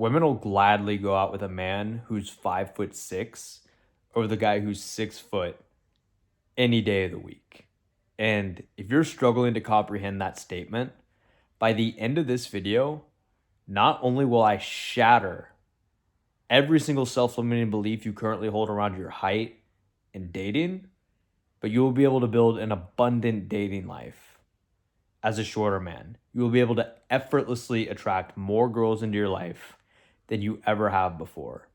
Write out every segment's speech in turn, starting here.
women will gladly go out with a man who's 5'6" over the guy who's 6 foot any day of the week. And if you're struggling to comprehend that statement, by the end of this video, not only will I shatter every single self-limiting belief you currently hold around your height and dating, but you will be able to build an abundant dating life as a shorter man. You will be able to effortlessly attract more girls into your life than you ever have before.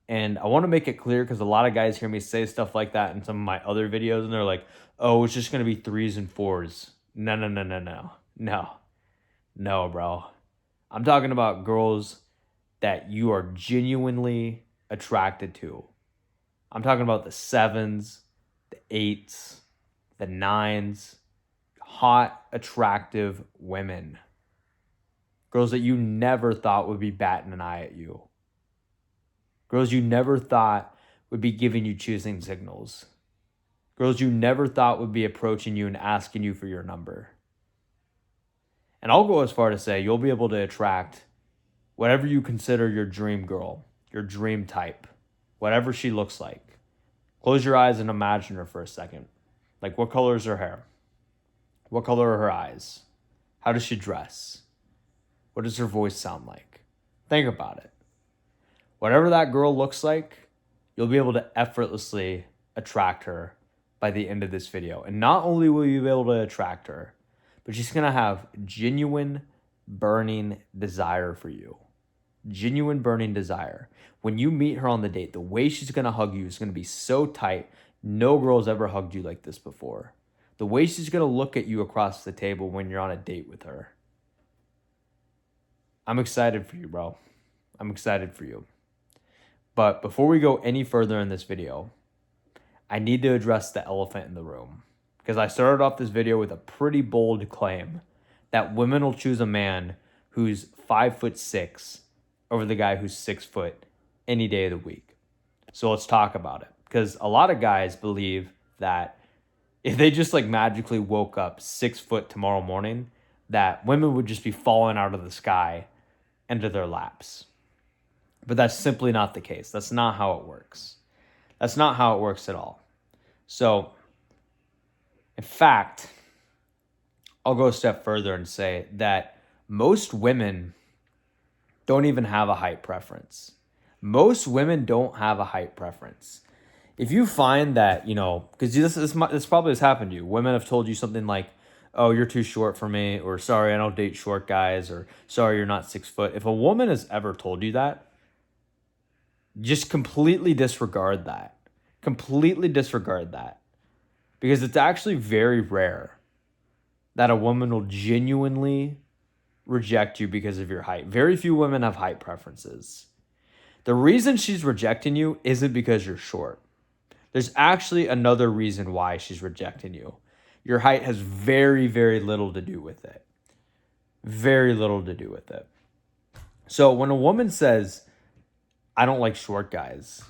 And I want to make it clear because a lot of guys hear me say stuff like that in some of my other videos and they're like, oh, it's just going to be 3s and 4s. No, bro. I'm talking about girls that you are genuinely attracted to. I'm talking about the 7s, the 8s, the 9s, hot, attractive women. Girls that you never thought would be batting an eye at you. Girls you never thought would be giving you choosing signals. Girls you never thought would be approaching you and asking you for your number. And I'll go as far to say you'll be able to attract whatever you consider your dream girl, your dream type, whatever she looks like. Close your eyes and imagine her for a second. Like, what color is her hair? What color are her eyes? How does she dress? What does her voice sound like? Think about it. Whatever that girl looks like, you'll be able to effortlessly attract her by the end of this video. And not only will you be able to attract her, but she's going to have genuine burning desire for you. Genuine burning desire. When you meet her on the date, the way she's going to hug you is going to be so tight. No girl's ever hugged you like this before. The way she's going to look at you across the table when you're on a date with her. I'm excited for you, bro. I'm excited for you. But before we go any further in this video, I need to address the elephant in the room. Because I started off this video with a pretty bold claim that women will choose a man who's 5'6" over the guy who's 6 foot any day of the week. So let's talk about it. Because a lot of guys believe that if they just like magically woke up 6 foot tomorrow morning, that women would just be falling out of the sky into their laps. But that's simply not the case. That's not how it works. That's not how it works at all. So, in fact, I'll go a step further and say that most women don't even have a height preference. Most women don't have a height preference. If you find that, because this probably has happened to you. Women have told you something like, oh, you're too short for me, or sorry, I don't date short guys, or sorry, you're not 6 foot. If a woman has ever told you that, just completely disregard that. Completely disregard that. Because it's actually very rare that a woman will genuinely reject you because of your height. Very few women have height preferences. The reason she's rejecting you isn't because you're short. There's actually another reason why she's rejecting you. Your height has very, very little to do with it. Very little to do with it. So when a woman says, I don't like short guys,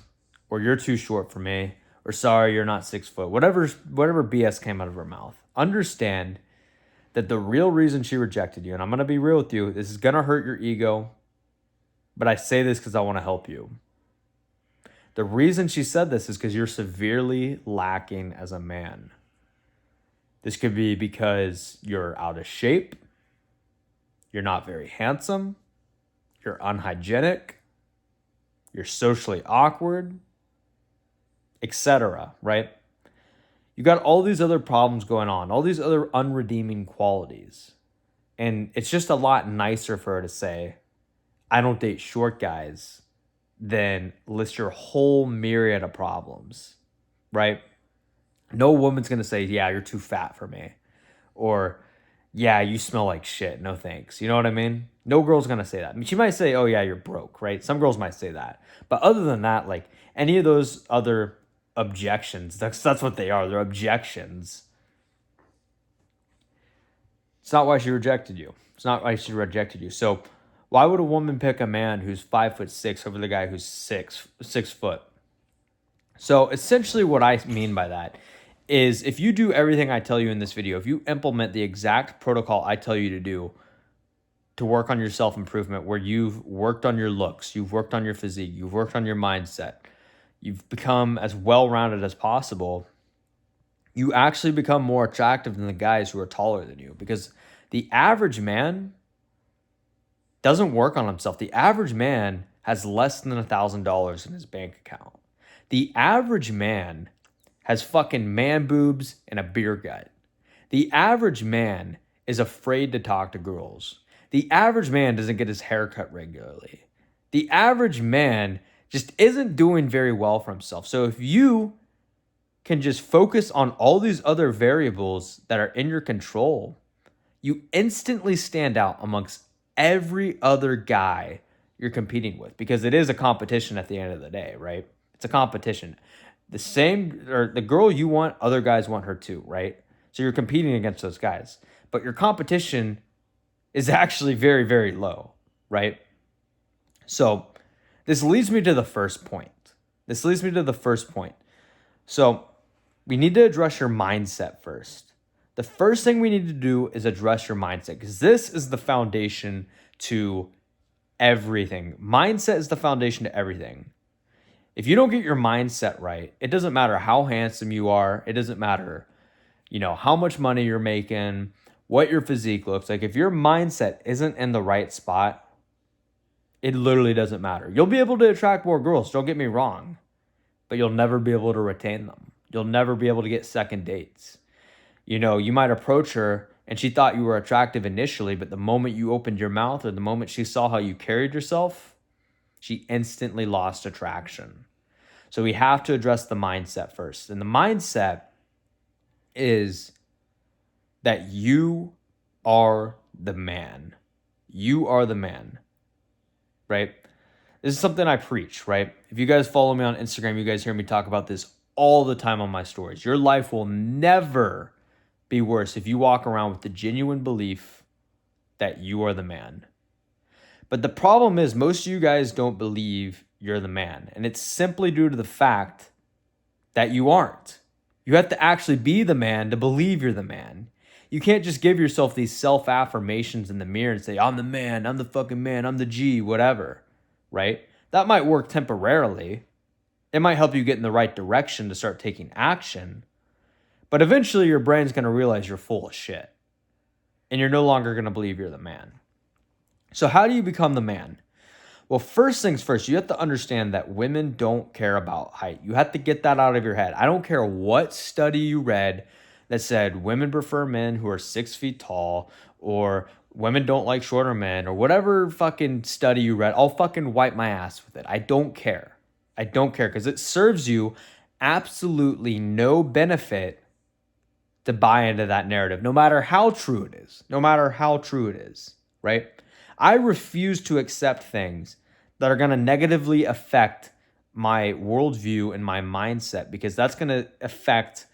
or you're too short for me, or sorry, you're not 6 foot, whatever BS came out of her mouth, understand that the real reason she rejected you, and I'm going to be real with you, this is going to hurt your ego, but I say this because I want to help you. The reason she said this is because you're severely lacking as a man. This could be because you're out of shape, you're not very handsome, you're unhygienic, you're socially awkward, etc., right? You got all these other problems going on, all these other unredeeming qualities. And it's just a lot nicer for her to say, I don't date short guys, than list your whole myriad of problems, right? No woman's going to say, yeah, you're too fat for me. Or, yeah, you smell like shit. No thanks. You know what I mean? No girl's going to say that. I mean, she might say, oh, yeah, you're broke, right? Some girls might say that. But other than that, like any of those other objections, that's what they are. They're objections. It's not why she rejected you. It's not why she rejected you. So why would a woman pick a man who's 5'6" over the guy who's 6 foot? So essentially what I mean by that is if you do everything I tell you in this video, if you implement the exact protocol I tell you to do, to work on your self-improvement, where you've worked on your looks, you've worked on your physique, you've worked on your mindset, you've become as well-rounded as possible, you actually become more attractive than the guys who are taller than you, because the average man doesn't work on himself. The average man has less than $1,000 in his bank account. The average man has fucking man boobs and a beer gut. The average man is afraid to talk to girls. The average man doesn't get his hair cut regularly. The average man just isn't doing very well for himself. So if you can just focus on all these other variables that are in your control, you instantly stand out amongst every other guy you're competing with, because it is a competition at the end of the day, right? It's a competition. The girl you want, other guys want her too, right? So you're competing against those guys, but your competition is actually very, very low, right? So this leads me to the first point. So we need to address your mindset first. The first thing we need to do is address your mindset, because this is the foundation to everything. Mindset is the foundation to everything. If you don't get your mindset right, it doesn't matter how handsome you are. It doesn't matter, how much money you're making, what your physique looks like. If your mindset isn't in the right spot, it literally doesn't matter. You'll be able to attract more girls, don't get me wrong, but you'll never be able to retain them. You'll never be able to get second dates. You might approach her and she thought you were attractive initially, but the moment you opened your mouth, or the moment she saw how you carried yourself, she instantly lost attraction. So we have to address the mindset first. And the mindset is that you are the man. You are the man, right? This is something I preach, right? If you guys follow me on Instagram, you guys hear me talk about this all the time on my stories. Your life will never be worse if you walk around with the genuine belief that you are the man. But the problem is, most of you guys don't believe you're the man. And it's simply due to the fact that you aren't. You have to actually be the man to believe you're the man. You can't just give yourself these self-affirmations in the mirror and say, I'm the man, I'm the fucking man, I'm the G, whatever, right? That might work temporarily. It might help you get in the right direction to start taking action. But eventually your brain's going to realize you're full of shit. And you're no longer going to believe you're the man. So how do you become the man? Well, first things first, you have to understand that women don't care about height. You have to get that out of your head. I don't care what study you read that said women prefer men who are 6 feet tall, or women don't like shorter men, or whatever fucking study you read. I'll fucking wipe my ass with it. I don't care. I don't care, because it serves you absolutely no benefit to buy into that narrative, no matter how true it is. No matter how true it is, right? I refuse to accept things that are going to negatively affect my worldview and my mindset, because that's going to affect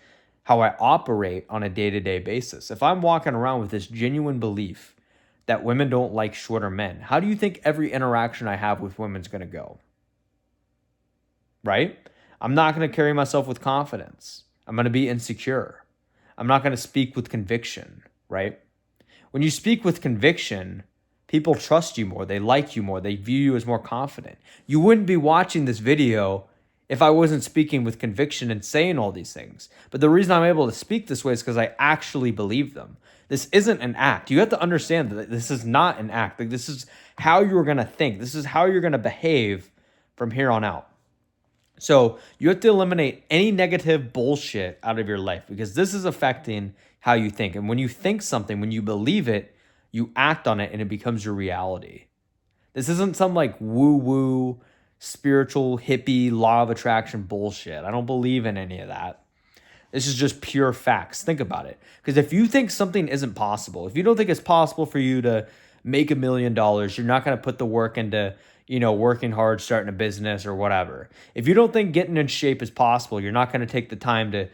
how I operate on a day-to-day basis. If I'm walking around with this genuine belief that women don't like shorter men, how do you think every interaction I have with women is going to go? Right? I'm not going to carry myself with confidence. I'm going to be insecure. I'm not going to speak with conviction, right? When you speak with conviction, people trust you more. They like you more. They view you as more confident. You wouldn't be watching this video if I wasn't speaking with conviction and saying all these things. But the reason I'm able to speak this way is because I actually believe them. This isn't an act. You have to understand that this is not an act. Like, this is how you're going to think. This is how you're going to behave from here on out. So you have to eliminate any negative bullshit out of your life, because this is affecting how you think. And when you think something, when you believe it, you act on it and it becomes your reality. This isn't some like woo-woo, spiritual, hippie, law of attraction bullshit. I don't believe in any of that. This is just pure facts. Think about it. Because if you think something isn't possible, if you don't think it's possible for you to make $1 million, you're not going to put the work into, working hard, starting a business or whatever. If you don't think getting in shape is possible, you're not going to take the time to,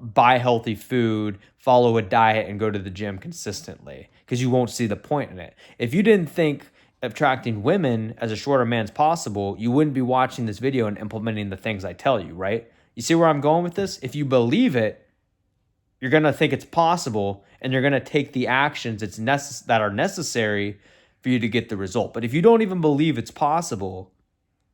buy healthy food, follow a diet, and go to the gym consistently, because you won't see the point in it. If you didn't think attracting women as a shorter man's possible, you wouldn't be watching this video and implementing the things I tell you, right? You see where I'm going with this? If you believe it, You're going to think it's possible, and you're going to take the actions that are necessary for you to get the result. But if you don't even believe it's possible,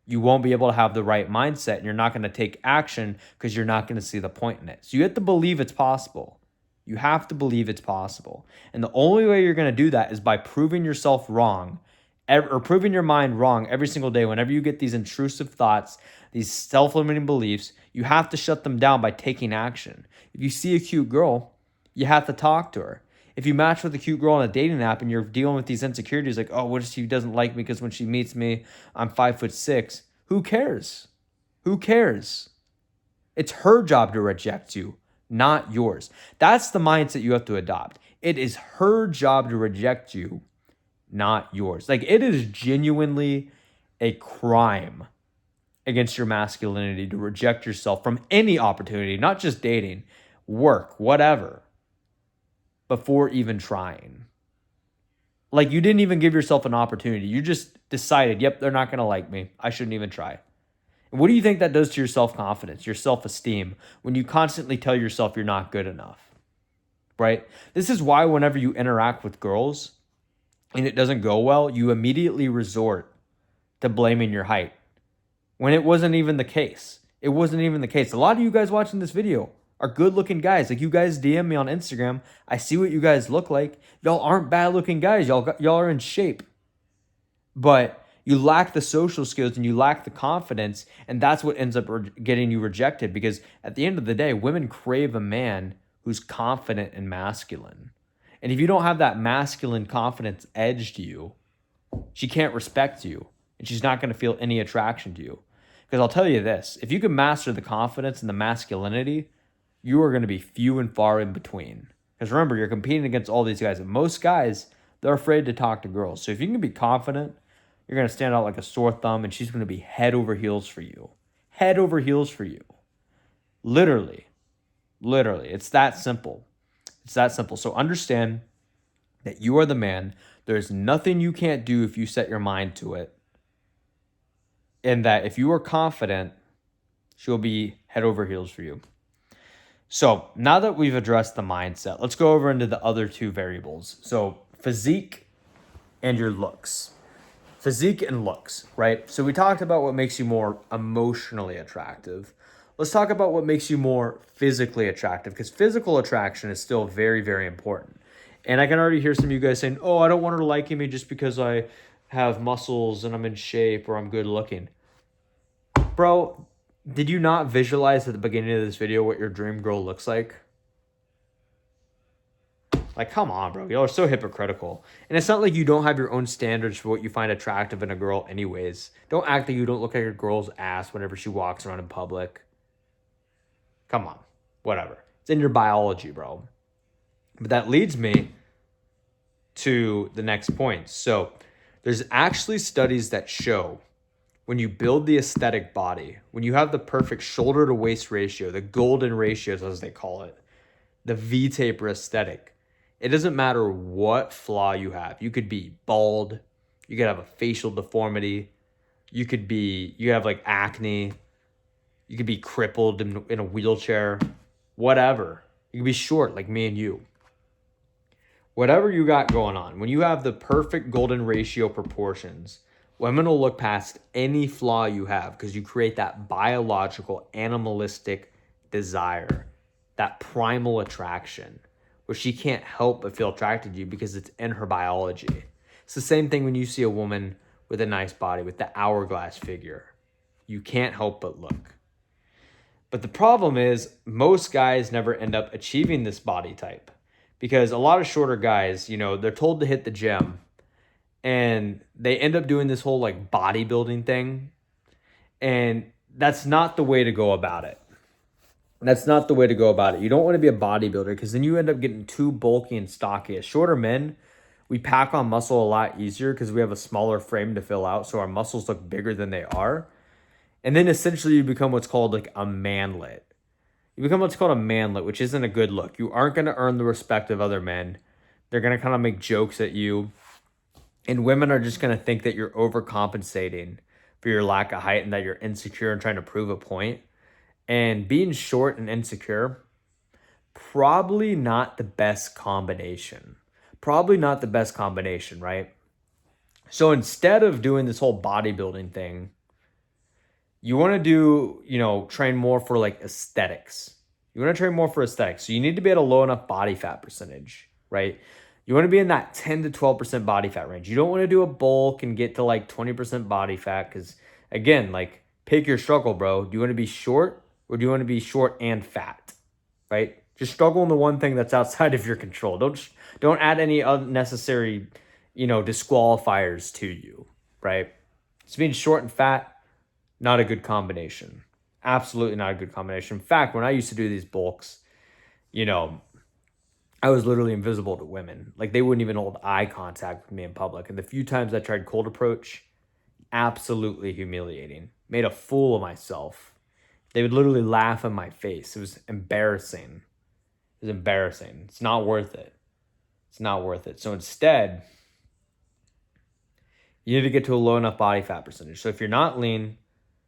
you won't be able to have the right mindset, and you're not going to take action because you're not going to see the point in it. So you have to believe it's possible. You have to believe it's possible. And the only way you're going to do that is by proving yourself wrong, or proving your mind wrong every single day. Whenever you get these intrusive thoughts, these self-limiting beliefs, you have to shut them down by taking action. If you see a cute girl, you have to talk to her. If you match with a cute girl on a dating app and you're dealing with these insecurities like, oh, what if she doesn't like me because when she meets me, I'm 5'6"? Who cares? Who cares? It's her job to reject you, not yours. That's the mindset you have to adopt. It is her job to reject you, not yours. Like, it is genuinely a crime against your masculinity to reject yourself from any opportunity, not just dating, work, whatever, before even trying. Like, you didn't even give yourself an opportunity. You just decided, yep, they're not going to like me. I shouldn't even try. And what do you think that does to your self-confidence, your self-esteem, when you constantly tell yourself you're not good enough, right? This is why whenever you interact with girls and it doesn't go well, you immediately resort to blaming your height when it wasn't even the case. It wasn't even the case. A lot of you guys watching this video are good-looking guys. Like, you guys DM me on Instagram. I see what you guys look like. Y'all aren't bad-looking guys. Y'all are in shape. But you lack the social skills and you lack the confidence, and that's what ends up getting you rejected, because at the end of the day, women crave a man who's confident and masculine. And if you don't have that masculine confidence edge to you, she can't respect you, and she's not going to feel any attraction to you. Because I'll tell you this, if you can master the confidence and the masculinity, you are going to be few and far in between. Because remember, you're competing against all these guys, and most guys, they're afraid to talk to girls. So if you can be confident, you're going to stand out like a sore thumb, and she's going to be head over heels for you. Head over heels for you. Literally. Literally. It's that simple. It's that simple. So understand that you are the man. There's nothing you can't do if you set your mind to it. And that if you are confident, she'll be head over heels for you. So now that we've addressed the mindset, let's go over into the other two variables. So physique and your looks. Physique and looks, right? So we talked about what makes you more emotionally attractive. Let's talk about what makes you more physically attractive, because physical attraction is still very, very important. And I can already hear some of you guys saying, oh, I don't want her liking me just because I have muscles and I'm in shape or I'm good looking. Bro, did you not visualize at the beginning of this video what your dream girl looks like? Like, come on, bro. Y'all are so hypocritical. And it's not like you don't have your own standards for what you find attractive in a girl anyways. Don't act like you don't look like a girl's ass whenever she walks around in public. Come on. Whatever. It's in your biology, bro. But that leads me to the next point. So there's actually studies that show when you build the aesthetic body, when you have the perfect shoulder to waist ratio, the golden ratios as they call it, the V-taper aesthetic, it doesn't matter what flaw you have. You could be bald, you could have a facial deformity, you have like acne, you could be crippled in a wheelchair, whatever. You could be short like me and you. Whatever you got going on, when you have the perfect golden ratio proportions, women will look past any flaw you have because you create that biological, animalistic desire, that primal attraction, where she can't help but feel attracted to you because it's in her biology. It's the same thing when you see a woman with a nice body, with the hourglass figure. You can't help but look. But the problem is most guys never end up achieving this body type, because a lot of shorter guys, they're told to hit the gym and they end up doing this whole like bodybuilding thing. And that's not the way to go about it. That's not the way to go about it. You don't want to be a bodybuilder, because then you end up getting too bulky and stocky. As shorter men, we pack on muscle a lot easier because we have a smaller frame to fill out, so our muscles look bigger than they are. And then essentially you become what's called like a manlet. You become what's called a manlet, which isn't a good look. You aren't going to earn the respect of other men. They're going to kind of make jokes at you. And women are just going to think that you're overcompensating for your lack of height and that you're insecure and trying to prove a point. And being short and insecure probably not the best combination. Probably not the best combination, right? So instead of doing this whole bodybuilding thing, you want to do, train more for like aesthetics. You want to train more for aesthetics. So you need to be at a low enough body fat percentage, right? You want to be in that 10 to 12% body fat range. You don't want to do a bulk and get to like 20% body fat because, again, like pick your struggle, bro. Do you want to be short or do you want to be short and fat, right? Just struggle in the one thing that's outside of your control. Don't add any unnecessary, disqualifiers to you, right? So being short and fat, not a good combination. Absolutely not a good combination. In fact, when I used to do these bulks, I was literally invisible to women. Like they wouldn't even hold eye contact with me in public. And the few times I tried cold approach, absolutely humiliating. Made a fool of myself. They would literally laugh in my face. It was embarrassing. It was embarrassing. It's not worth it. It's not worth it. So instead, you need to get to a low enough body fat percentage. So if you're not lean,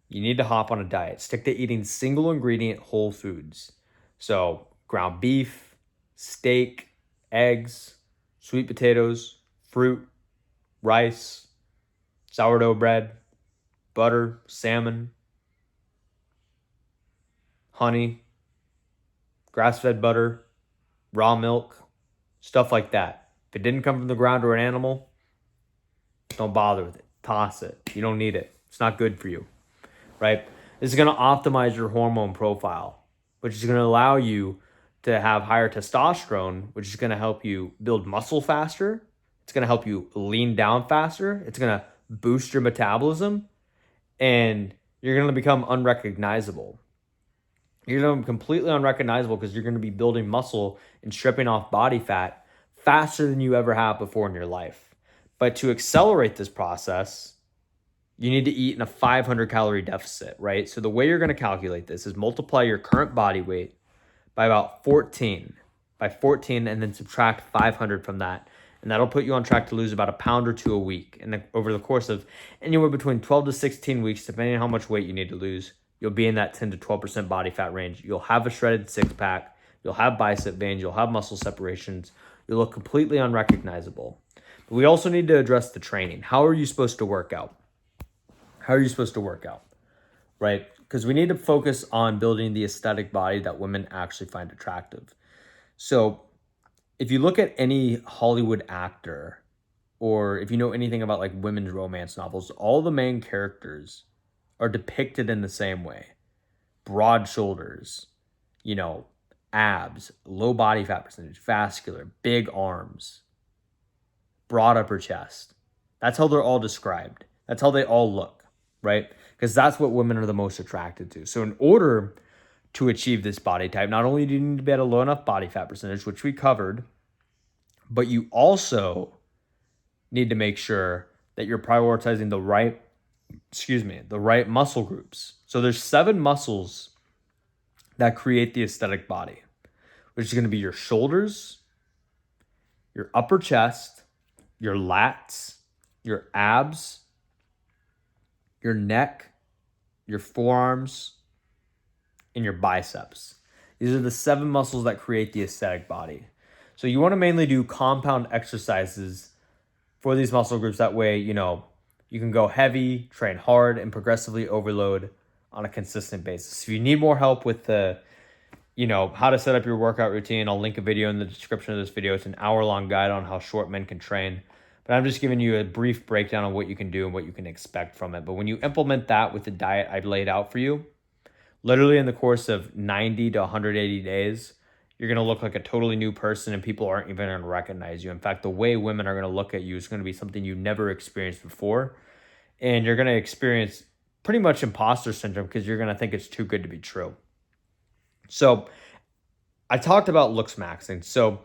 you need to hop on a diet. Stick to eating single ingredient whole foods. So ground beef, steak, eggs, sweet potatoes, fruit, rice, sourdough bread, butter, salmon, honey, grass-fed butter, raw milk, stuff like that. If it didn't come from the ground or an animal, don't bother with it. Toss it. You don't need it. It's not good for you, right? This is going to optimize your hormone profile, which is going to allow you to have higher testosterone, which is going to help you build muscle faster. It's going to help you lean down faster. It's going to boost your metabolism, and you're going to become unrecognizable. You're going to be completely unrecognizable because you're going to be building muscle and stripping off body fat faster than you ever have before in your life. But to accelerate this process, you need to eat in a 500 calorie deficit, right? So the way you're going to calculate this is multiply your current body weight by about 14, and then subtract 500 from that. And that'll put you on track to lose about a pound or two a week. And over the course of anywhere between 12 to 16 weeks, depending on how much weight you need to lose, you'll be in that 10 to 12% body fat range. You'll have a shredded six pack. You'll have bicep veins. You'll have muscle separations. You'll look completely unrecognizable. But we also need to address the training. How are you supposed to work out? How are you supposed to work out, right? Because we need to focus on building the aesthetic body that women actually find attractive. So if you look at any Hollywood actor, or if you know anything about like women's romance novels, all the main characters are depicted in the same way. Broad shoulders, abs, low body fat percentage, vascular, big arms, broad upper chest. That's how they're all described. That's how they all look, right? Because that's what women are the most attracted to. So in order to achieve this body type, not only do you need to be at a low enough body fat percentage, which we covered, but you also need to make sure that you're prioritizing the right muscle groups. So there's 7 muscles that create the aesthetic body, which is going to be your shoulders, your upper chest, your lats, your abs, your neck, your forearms, and your biceps. These are the 7 muscles that create the aesthetic body. So you want to mainly do compound exercises for these muscle groups. That way, you can go heavy, train hard, and progressively overload on a consistent basis. If you need more help with the, how to set up your workout routine, I'll link a video in the description of this video. It's an hour-long guide on how short men can train. But I'm just giving you a brief breakdown on what you can do and what you can expect from it. But when you implement that with the diet I've laid out for you, literally in the course of 90 to 180 days, you're going to look like a totally new person and people aren't even going to recognize you. In fact, the way women are going to look at you is going to be something you never experienced before. And you're going to experience pretty much imposter syndrome because you're going to think it's too good to be true. So I talked about Looksmaxing. So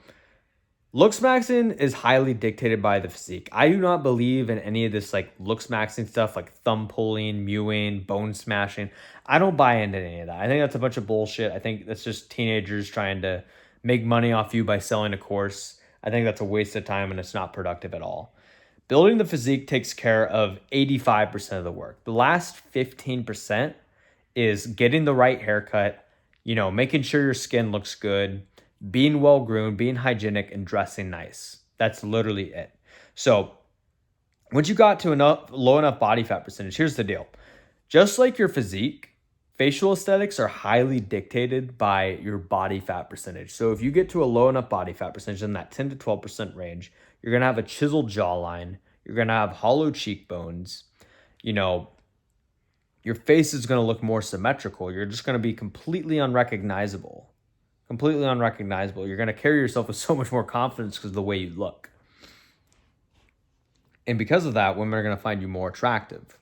Looksmaxing is highly dictated by the physique. I do not believe in any of this like Looksmaxing stuff like thumb pulling, mewing, bone smashing. I don't buy into any of that. I think that's a bunch of bullshit. I think that's just teenagers trying to make money off you by selling a course. I think that's a waste of time and it's not productive at all. Building the physique takes care of 85% of the work. The last 15% is getting the right haircut, making sure your skin looks good, being well groomed, being hygienic, and dressing nice. That's literally it. So once you got to low enough body fat percentage, here's the deal. Just like your physique, facial aesthetics are highly dictated by your body fat percentage. So if you get to a low enough body fat percentage in that 10 to 12% range, you're going to have a chiseled jawline. You're going to have hollow cheekbones. You know, your face is going to look more symmetrical. You're just going to be completely unrecognizable. Completely unrecognizable. You're going to carry yourself with so much more confidence because of the way you look. And because of that, women are going to find you more attractive.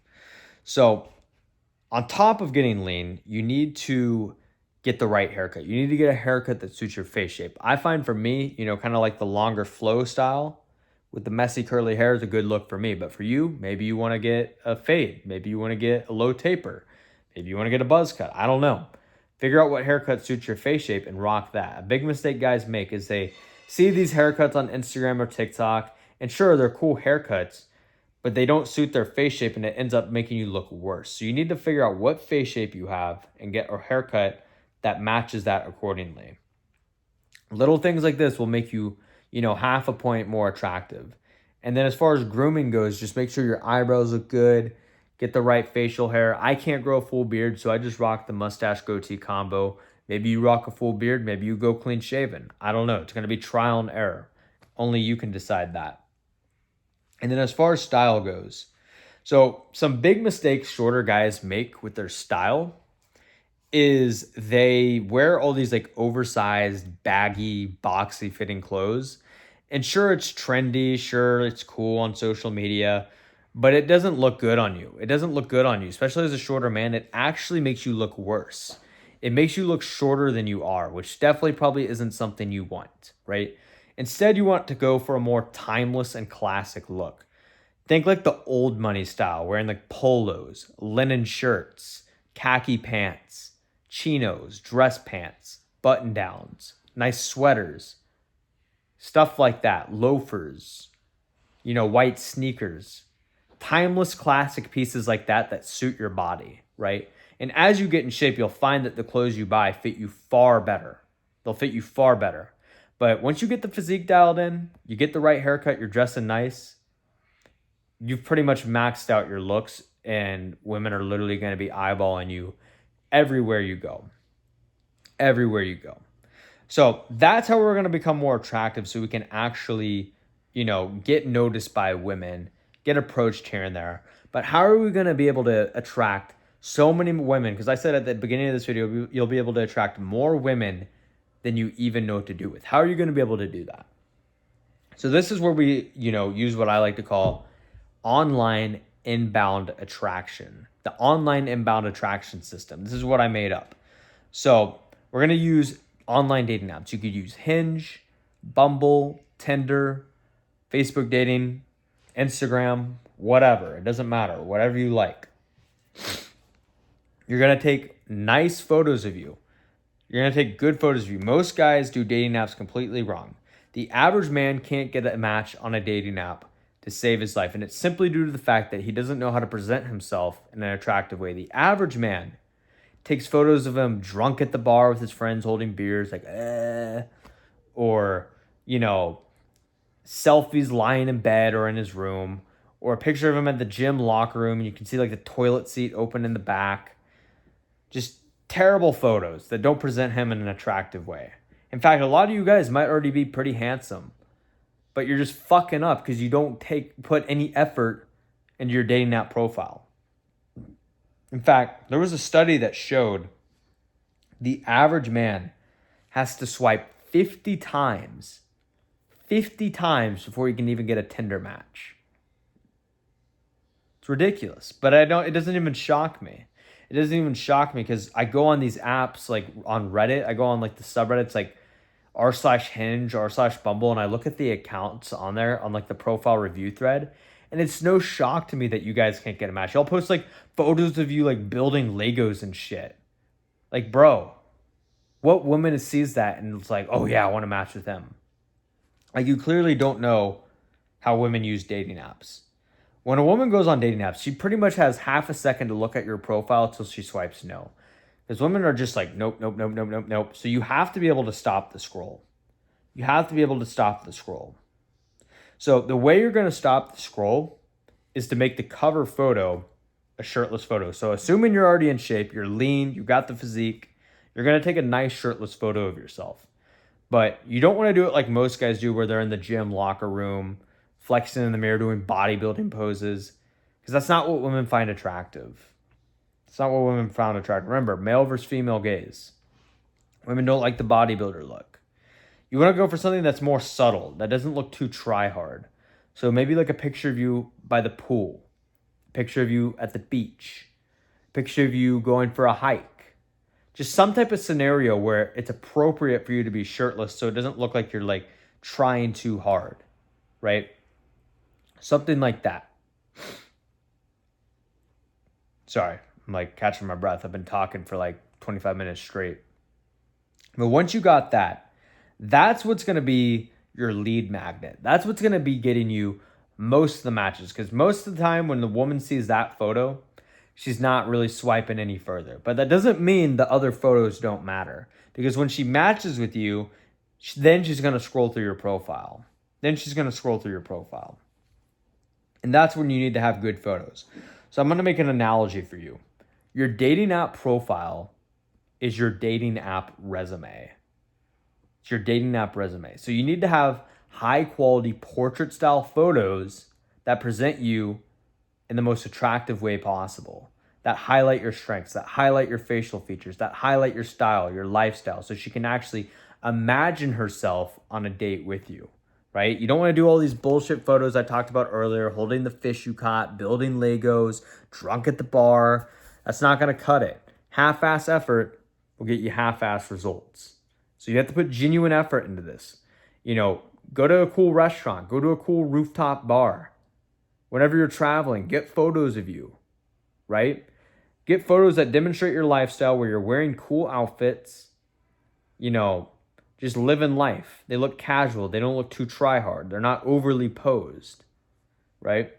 So on top of getting lean, you need to get the right haircut. You need to get a haircut that suits your face shape. I find for me, you know, kind of like the longer flow style with the messy curly hair is a good look for me. But for you, maybe you want to get a fade. Maybe you want to get a low taper. Maybe you want to get a buzz cut. I don't know. Figure out what haircut suits your face shape and rock that. A big mistake guys make is they see these haircuts on Instagram or TikTok, and sure, they're cool haircuts, but they don't suit their face shape and it ends up making you look worse. So you need to figure out what face shape you have and get a haircut that matches that accordingly. Little things like this will make you, you know, half a point more attractive. And then as far as grooming goes, just make sure your eyebrows look good, get the right facial hair. I can't grow a full beard, so I just rock the mustache goatee combo. Maybe you rock a full beard, maybe you go clean shaven. I don't know. It's going to be trial and error. Only you can decide that. And then as far as style goes, so some big mistakes shorter guys make with their style is they wear all these like oversized, baggy, boxy fitting clothes. And sure, it's trendy. Sure, it's cool on social media, but it doesn't look good on you. It doesn't look good on you, especially as a shorter man. It actually makes you look worse. It makes you look shorter than you are, which definitely probably isn't something you want, right? Instead, you want to go for a more timeless and classic look. Think like the old money style, wearing like polos, linen shirts, khaki pants, chinos, dress pants, button downs, nice sweaters, stuff like that, loafers, you know, white sneakers, timeless classic pieces like that suit your body, right? And as you get in shape, you'll find that the clothes you buy fit you far better. They'll fit you far better. But once you get the physique dialed in, you get the right haircut, you're dressing nice, you've pretty much maxed out your looks, and women are literally going to be eyeballing you everywhere you go. Everywhere you go. So that's how we're going to become more attractive, so we can actually, you know, get noticed by women, get approached here and there. But how are we going to be able to attract so many women? Because I said at the beginning of this video, you'll be able to attract more women than you even know what to do with. How are you going to be able to do that? So this is where we, you know, use what I like to call online inbound attraction. The online inbound attraction system. This is what I made up. So we're going to use online dating apps. You could use Hinge, Bumble, Tinder, Facebook dating, Instagram, whatever. It doesn't matter. Whatever you like. You're going to take nice photos of you. You're going to take good photos of you. Most guys do dating apps completely wrong. The average man can't get a match on a dating app to save his life. And it's simply due to the fact that he doesn't know how to present himself in an attractive way. The average man takes photos of him drunk at the bar with his friends holding beers, like, or, you know, selfies lying in bed or in his room, or a picture of him at the gym locker room, and you can see like the toilet seat open in the back. Just terrible photos that don't present him in an attractive way. In fact, a lot of you guys might already be pretty handsome, but you're just fucking up because you don't put any effort into your dating app profile. In fact, there was a study that showed the average man has to swipe 50 times before he can even get a Tinder match. It's ridiculous, but it doesn't even shock me. It doesn't even shock me because I go on these apps, like on Reddit, I go on like the subreddits, like r/Hinge, r/Bumble, and I look at the accounts on there on like the profile review thread, and it's no shock to me that you guys can't get a match. Y'all post like photos of you like building Legos and shit. Like, bro, what woman sees that and it's like, oh yeah, I want to match with them? Like, you clearly don't know how women use dating apps. When a woman goes on dating apps, she pretty much has half a second to look at your profile till she swipes no. Because women are just like, nope, nope, nope, nope, nope, nope. So you have to be able to stop the scroll. you have to be able to stop the scroll. So the way you're going to stop the scroll is to make the cover photo a shirtless photo. So assuming you're already in shape, you're lean, you got the physique, you're going to take a nice shirtless photo of yourself. But you don't want to do it like most guys do, where they're in the gym locker room, flexing in the mirror, doing bodybuilding poses, because that's not what women find attractive. It's not what women found attractive. Remember, male versus female gaze. Women don't like the bodybuilder look. You want to go for something that's more subtle, that doesn't look too try hard. So maybe like a picture of you by the pool, picture of you at the beach, picture of you going for a hike. Just some type of scenario where it's appropriate for you to be shirtless so it doesn't look like you're like trying too hard, right? Something like that. Sorry, I'm like catching my breath. I've been talking for like 25 minutes straight. But once you got that, that's what's going to be your lead magnet. That's what's going to be getting you most of the matches. Because most of the time when the woman sees that photo, she's not really swiping any further. But that doesn't mean the other photos don't matter. Because when she matches with you, then she's going to scroll through your profile. And that's when you need to have good photos. So I'm going to make an analogy for you. Your dating app profile is your dating app resume. It's your dating app resume. So you need to have high quality portrait style photos that present you in the most attractive way possible, that highlight your strengths, that highlight your facial features, that highlight your style, your lifestyle, so she can actually imagine herself on a date with you, right? You don't want to do all these bullshit photos I talked about earlier, holding the fish you caught, building Legos, drunk at the bar. That's not going to cut it. Half-ass effort will get you half-ass results. So you have to put genuine effort into this. You know, go to a cool restaurant, go to a cool rooftop bar. Whenever you're traveling, get photos of you, right? Get photos that demonstrate your lifestyle where you're wearing cool outfits, you know, just living life. They look casual. They don't look too try hard. They're not overly posed, right?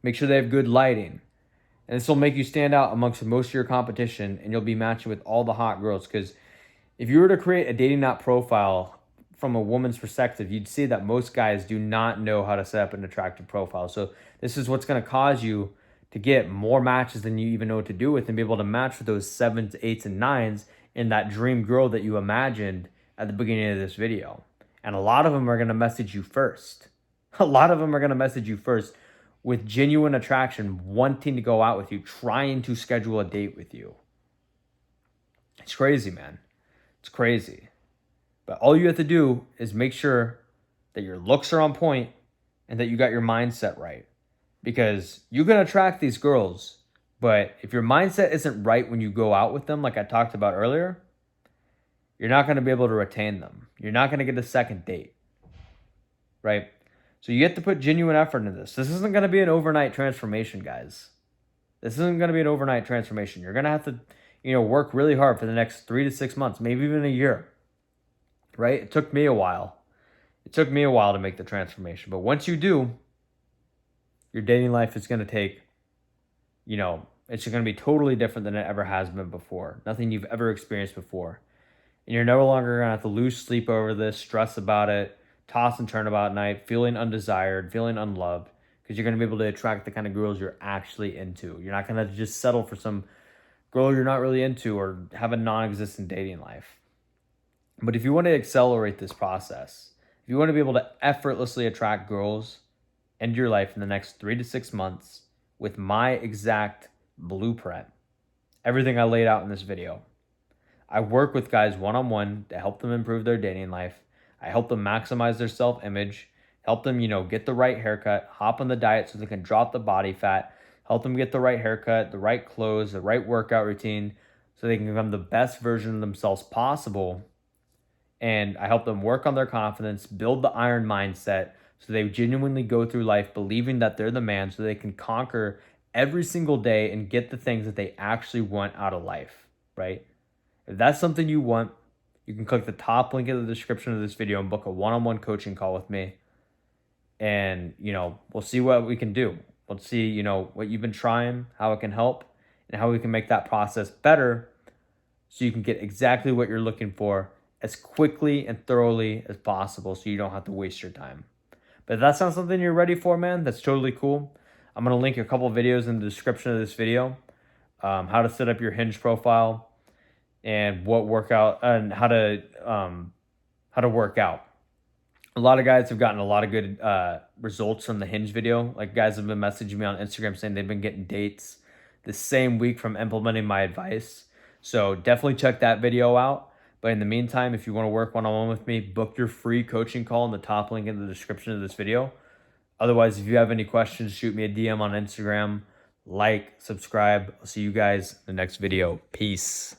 Make sure they have good lighting. And this will make you stand out amongst most of your competition, and you'll be matching with all the hot girls. Because if you were to create a dating app profile from a woman's perspective, you'd see that most guys do not know how to set up an attractive profile. So this is what's going to cause you to get more matches than you even know what to do with, and be able to match with those 7s, 8s, and 9s in that dream girl that you imagined at the beginning of this video. And a lot of them are going to message you first. With genuine attraction, wanting to go out with you, trying to schedule a date with you. It's crazy, man. It's crazy. But all you have to do is make sure that your looks are on point and that you got your mindset right. Because you can attract these girls, but if your mindset isn't right when you go out with them, like I talked about earlier, you're not going to be able to retain them. You're not going to get a second date, right? So you have to put genuine effort into this. This isn't going to be an overnight transformation, guys. This isn't going to be an overnight transformation. You're going to have to, work really hard for the next 3 to 6 months, maybe even a year, right? It took me a while. to make the transformation. But once you do, your dating life is going to take, it's going to be totally different than it ever has been before. Nothing you've ever experienced before. And you're no longer going to have to lose sleep over this, stress about it, toss and turn about night, feeling undesired, feeling unloved, because you're going to be able to attract the kind of girls you're actually into. You're not going to just settle for some girl you're not really into or have a non-existent dating life. But if you want to accelerate this process, if you want to be able to effortlessly attract girls into your life in the next 3 to 6 months with my exact blueprint, everything I laid out in this video, I work with guys one-on-one to help them improve their dating life. I help them maximize their self-image, help them, get the right haircut, hop on the diet so they can drop the body fat, help them get the right haircut, the right clothes, the right workout routine so they can become the best version of themselves possible. And I help them work on their confidence, build the iron mindset so they genuinely go through life believing that they're the man so they can conquer every single day and get the things that they actually want out of life, right? If that's something you want, you can click the top link in the description of this video and book a one-on-one coaching call with me. And, we'll see what we can do. We'll see, what you've been trying, how it can help, and how we can make that process better so you can get exactly what you're looking for as quickly and thoroughly as possible so you don't have to waste your time. But if that's not something you're ready for, man, that's totally cool. I'm going to link a couple videos in the description of this video. How to set up your Hinge profile and what workout and how to work out. A lot of guys have gotten a lot of good results from the Hinge video. Like, guys have been messaging me on Instagram saying they've been getting dates the same week from implementing my advice. So definitely check that video out. But in the meantime, if you want to work one-on-one with me, book your free coaching call in the top link in the description of this video. Otherwise, if you have any questions, shoot me a DM on Instagram. Like, subscribe. I'll see you guys in the next video. Peace.